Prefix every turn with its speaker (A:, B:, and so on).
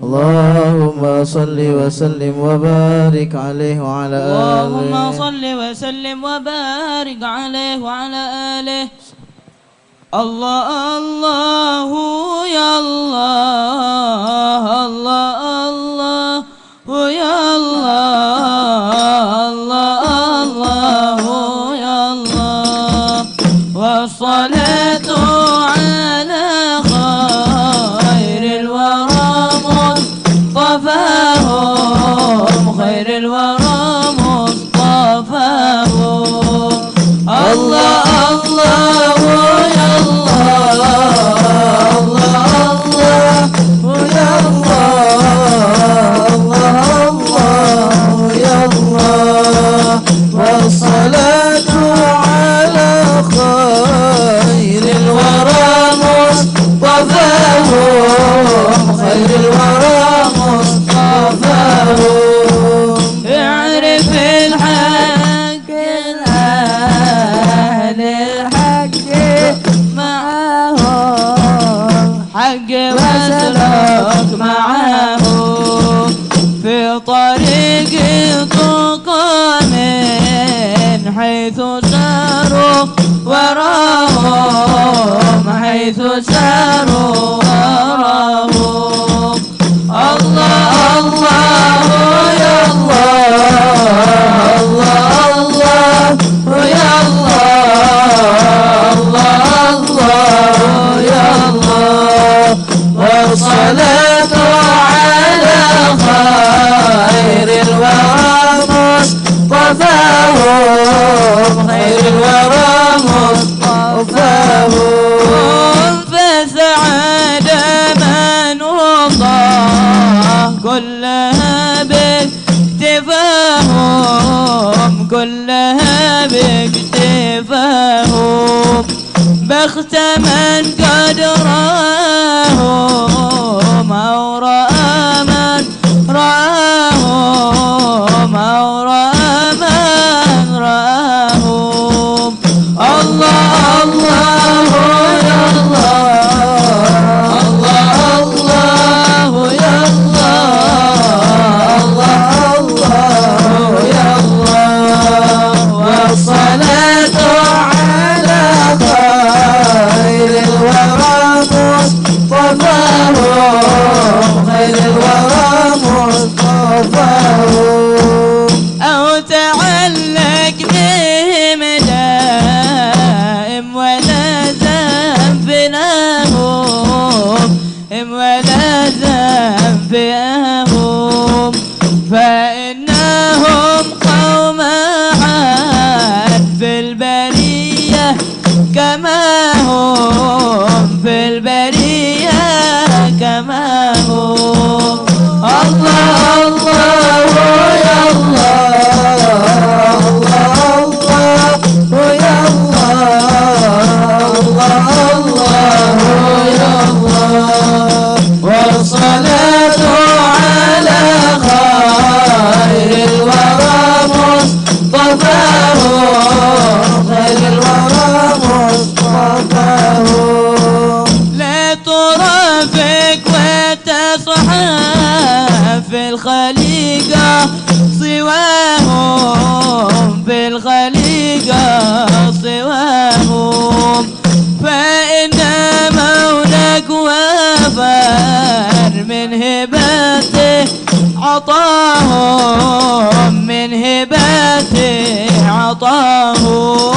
A: اللهم صل وسلم وبارك عليه وعلى آله.
B: اللهم صل وسلم وبارك عليه وعلى آله. الله الله يا الله، الله الله يا الله، الله الله يا الله. والصلاة على خير الورى مصطفاهم، خير الورى مصطفاهم. الله الله يا الله، الله الله يا الله، الله الله يا الله. والصلاة على خير الورى مصطفاهم، خير الورى مصطفاهم. اعرف الحق الأهل الحق معاهم، حق وسلوك معاهم في طريق تقى من حيث ساروا وراهم، حيث ساروا وراهم. الله الله يا الله، الله الله يا الله، الله الله يا الله. والصلاة على خير الورى مصطفاهم، خير الورى مصطفاهم. فسعادة من الله كلها باكتفاهم، كلها باكتفاهم. بخت من قد راهم أو رأى من راهم، أو رأى من راهم. الله الله يا الله، الله الله يا الله، الله الله يا الله. والصلاة على خير الورى مصطفاهم، خير الورى مصطفاهم. أو تعلق بهم دائم ولا ذنب لهم، ولا ذنب لهم. فإنهم قوم عاد في البرية كما هم، في البرية كما هم. الله الله يا الله، الله الله يا الله، الله الله يا الله. والصلاة على خير الورى مصطفاهم، خير الورى مصطفاهم. لا ترافق وتصحى في الخليقة سواهم، في الخليقة سواهم. فإن مولك وفر من هبته عطاهم، من هبته عطاهم.